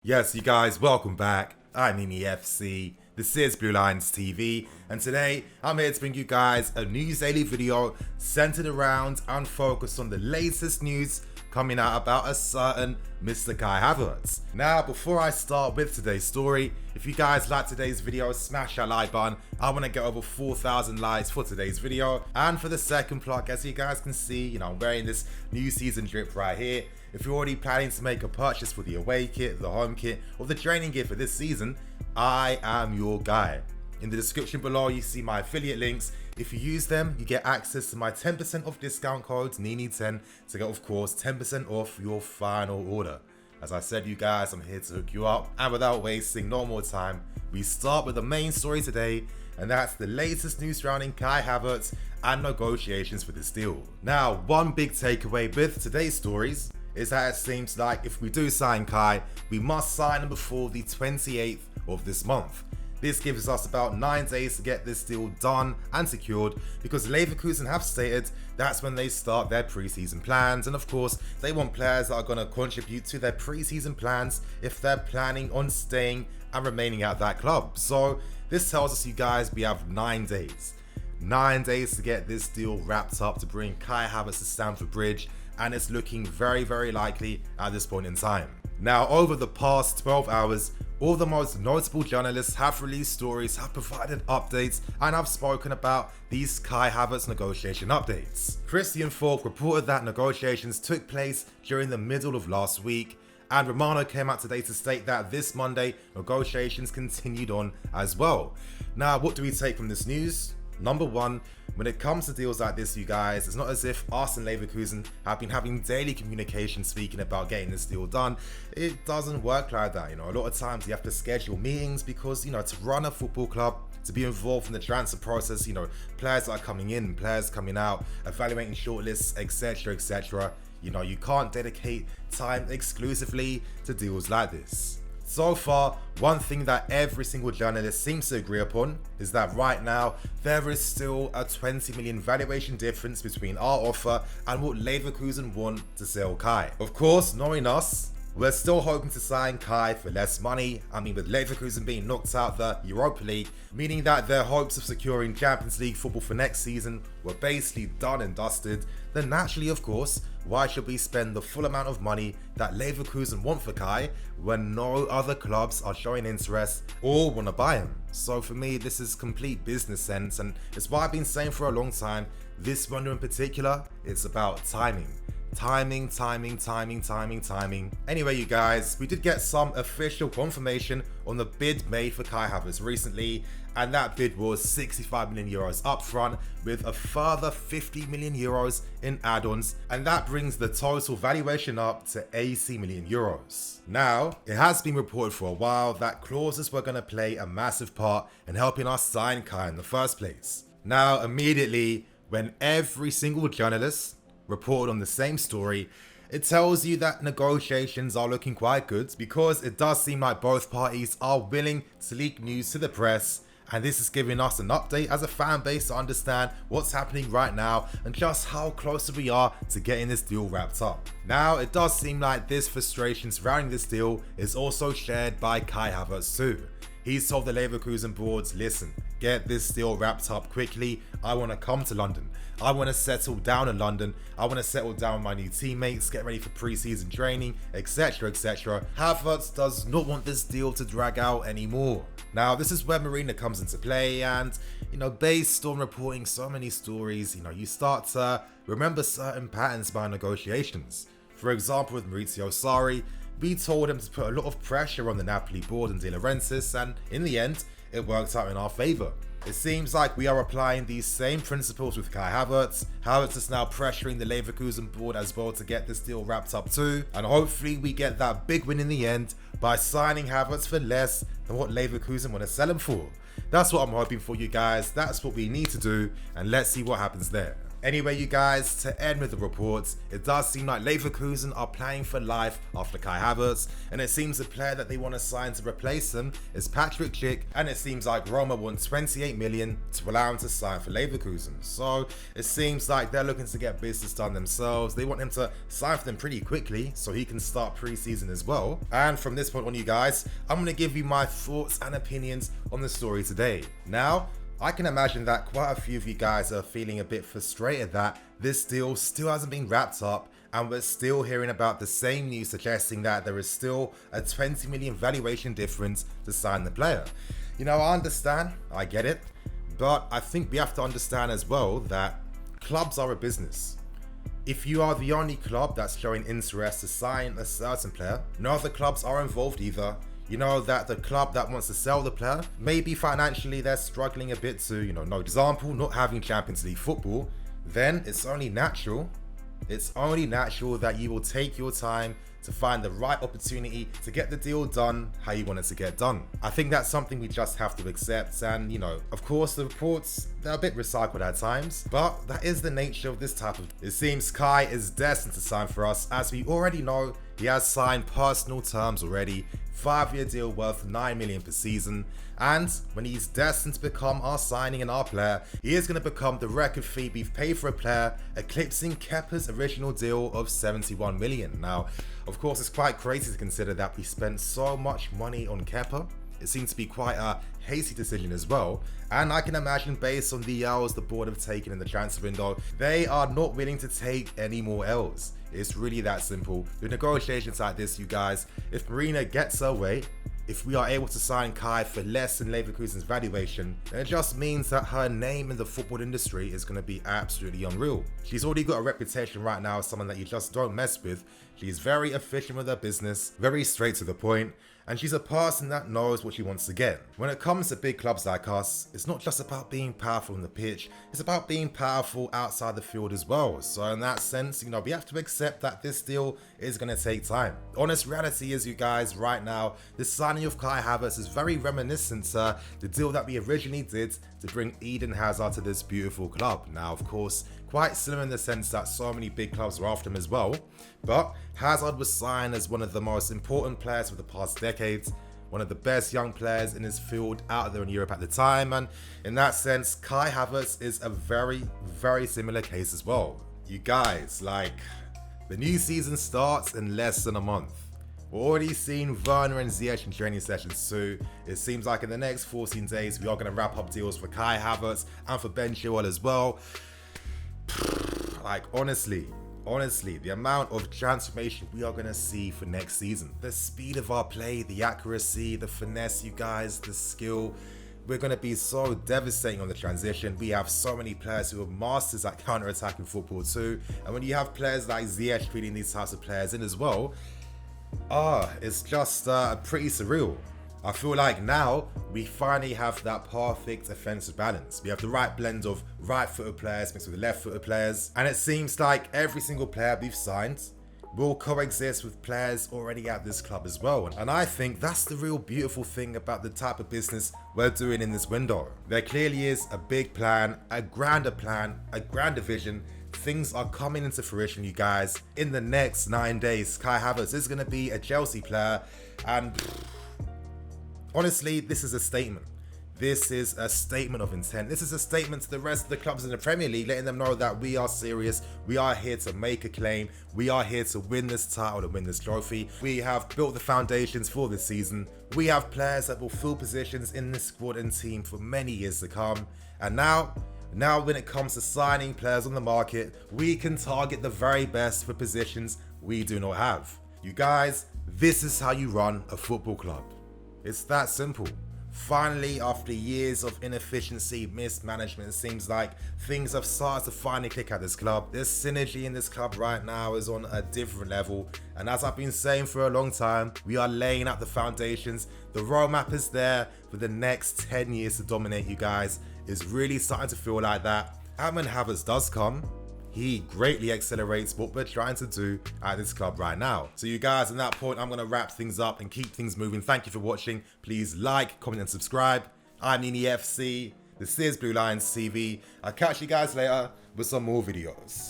Yes, you guys, welcome back. I'm FC. This is Blue Lines TV, and today I'm here to bring you guys a news daily video centered around and focused on the latest news coming out about a certain Mr. Kai Havertz. Now, before I start with today's story, if you guys like today's video, smash that like button. I want to get over 4,000 likes for today's video. And for the second plug, as you guys can see, I'm wearing this new season drip right here. If you're already planning to make a purchase for the away kit, the home kit, or the training gear for this season, I am your guy. In the description below, you see my affiliate links. If you use them, you get access to my 10% off discount code NINI10 to get, of course, 10% off your final order. As I said, you guys, I'm here to hook you up. And without wasting no more time, we start with the main story today, and that's the latest news surrounding Kai Havertz and negotiations for this deal. Now, one big takeaway with today's stories is that it seems like if we do sign Kai, we must sign him before the 28th of this month. This gives us about 9 days to get this deal done and secured, because Leverkusen have stated that's when they start their preseason plans, and of course they want players that are going to contribute to their preseason plans if they're planning on staying and remaining at that club. So this tells us, you guys, we have 9 days. 9 days to get this deal wrapped up to bring Kai Havertz to Stamford Bridge, and it's looking very, very likely at this point in time. Now, over the past 12 hours, all the most notable journalists have released stories, have provided updates, and have spoken about these Kai Havertz negotiation updates. Christian Falk reported that negotiations took place during the middle of last week, and Romano came out today to state that this Monday, negotiations continued on as well. Now, what do we take from this news? Number one, when it comes to deals like this, you guys, it's not as if us and Leverkusen have been having daily communication speaking about getting this deal done. It doesn't work like that. A lot of times you have to schedule meetings because, to run a football club, to be involved in the transfer process, players are coming in, players coming out, evaluating shortlists, etc., etc. You can't dedicate time exclusively to deals like this. So far, one thing that every single journalist seems to agree upon is that right now, there is still a 20 million valuation difference between our offer and what Leverkusen want to sell Kai. Of course, knowing us, we're still hoping to sign Kai for less money. With Leverkusen being knocked out the Europa League, meaning that their hopes of securing Champions League football for next season were basically done and dusted, then naturally, of course, why should we spend the full amount of money that Leverkusen want for Kai when no other clubs are showing interest or want to buy him? So for me, this is complete business sense, and it's what I've been saying for a long time. This window in particular, it's about timing. Timing. Anyway, you guys, we did get some official confirmation on the bid made for Kai Havertz recently, and that bid was 65 million euros upfront with a further 50 million euros in add-ons, and that brings the total valuation up to 80 million euros. Now, it has been reported for a while that clauses were going to play a massive part in helping us sign Kai in the first place. Now, immediately, when every single journalist reported on the same story, it tells you that negotiations are looking quite good, because it does seem like both parties are willing to leak news to the press, and this is giving us an update as a fan base to understand what's happening right now and just how close we are to getting this deal wrapped up. Now, it does seem like this frustration surrounding this deal is also shared by Kai Havertz too. He's told the Leverkusen boards, listen, get this deal wrapped up quickly. I want to come to London. I want to settle down in London. I want to settle down with my new teammates, get ready for pre-season training, etc., etc. Havertz does not want this deal to drag out anymore. Now, this is where Marina comes into play, and, based on reporting so many stories, you start to remember certain patterns by negotiations. For example, with Maurizio Sarri, we told him to put a lot of pressure on the Napoli board and De Laurentiis, and in the end, it worked out in our favour. It seems like we are applying these same principles with Kai Havertz. Havertz is now pressuring the Leverkusen board as well to get this deal wrapped up too, and hopefully we get that big win in the end by signing Havertz for less than what Leverkusen want to sell him for. That's what I'm hoping for, you guys. That's what we need to do, and let's see what happens there. Anyway, you guys, to end with the reports, it does seem like Leverkusen are playing for life after Kai Havertz, and it seems the player that they want to sign to replace him is Patrick Schick, and it seems like Roma want 28 million to allow him to sign for Leverkusen. So it seems like they're looking to get business done themselves. They want him to sign for them pretty quickly so he can start pre-season as well. And from this point on, you guys, I'm going to give you my thoughts and opinions on the story today. Now, I can imagine that quite a few of you guys are feeling a bit frustrated that this deal still hasn't been wrapped up, and we're still hearing about the same news suggesting that there is still a 20 million valuation difference to sign the player. You know, I understand, I get it, but I think we have to understand as well that clubs are a business. If you are the only club that's showing interest to sign a certain player, no other clubs are involved either. You know that the club that wants to sell the player, maybe financially they're struggling a bit to, no example, not having Champions League football, then it's only natural that you will take your time to find the right opportunity to get the deal done how you want it to get done. I think that's something we just have to accept, and of course the reports, they're a bit recycled at times, but that is the nature of this type of... It seems Kai is destined to sign for us, as we already know he has signed personal terms already, 5-year deal worth 9 million per season, and when he's destined to become our signing and our player, he is going to become the record fee we've paid for a player, eclipsing Kepa's original deal of 71 million. Now, of course, it's quite crazy to consider that we spent so much money on Kepa. It seems to be quite a hasty decision as well, and I can imagine based on the L's the board have taken in the transfer window, they are not willing to take any more L's. It's really that simple. With negotiations like this, you guys, if Marina gets her way, if we are able to sign Kai for less than Leverkusen's valuation, then it just means that her name in the football industry is going to be absolutely unreal. She's already got a reputation right now as someone that you just don't mess with. She's very efficient with her business, very straight to the point, and she's a person that knows what she wants to get. When it comes to big clubs like us, it's not just about being powerful on the pitch, it's about being powerful outside the field as well. So in that sense, we have to accept that this deal is going to take time. Honest reality is, you guys, right now, the signing of Kai Havertz is very reminiscent to the deal that we originally did to bring Eden Hazard to this beautiful club. Now, of course, quite similar in the sense that so many big clubs were after him as well, but Hazard was signed as one of the most important players of the past decades, one of the best young players in his field out there in Europe at the time, and in that sense, Kai Havertz is a very, very similar case as well. You guys, the new season starts in less than a month. We're already seeing Werner and Ziyech in training sessions too. It seems like in the next 14 days, we are going to wrap up deals for Kai Havertz and for Ben Chilwell as well. Honestly, the amount of transformation we are going to see for next season, the speed of our play, the accuracy, the finesse, you guys, the skill, we're going to be so devastating on the transition. We have so many players who are masters at counter-attacking football too, and when you have players like Ziyech feeding these types of players in as well, it's just pretty surreal. I feel like now we finally have that perfect offensive balance. We have the right blend of right-footed players mixed with left-footed players, and it seems like every single player we've signed will coexist with players already at this club as well. And I think that's the real beautiful thing about the type of business we're doing in this window. There clearly is a big plan, a grander vision. Things are coming into fruition, you guys. In the next 9 days, Kai Havertz is going to be a Chelsea player, and honestly, this is a statement. This is a statement of intent. This is a statement to the rest of the clubs in the Premier League, letting them know that we are serious. We are here to make a claim. We are here to win this title and win this trophy. We have built the foundations for this season. We have players that will fill positions in this squad and team for many years to come. And now when it comes to signing players on the market, we can target the very best for positions we do not have. You guys, this is how you run a football club. It's that simple. Finally, after years of inefficiency, mismanagement, it seems like things have started to finally click at this club. This synergy in this club right now is on a different level. And as I've been saying for a long time, we are laying out the foundations. The roadmap is there for the next 10 years to dominate, you guys. It's really starting to feel like that. And when Havertz does come, he greatly accelerates what we're trying to do at this club right now. So you guys, on that point, I'm going to wrap things up and keep things moving. Thank you for watching. Please like, comment and subscribe. I'm Nini FC. This is Blue Lions TV. I'll catch you guys later with some more videos.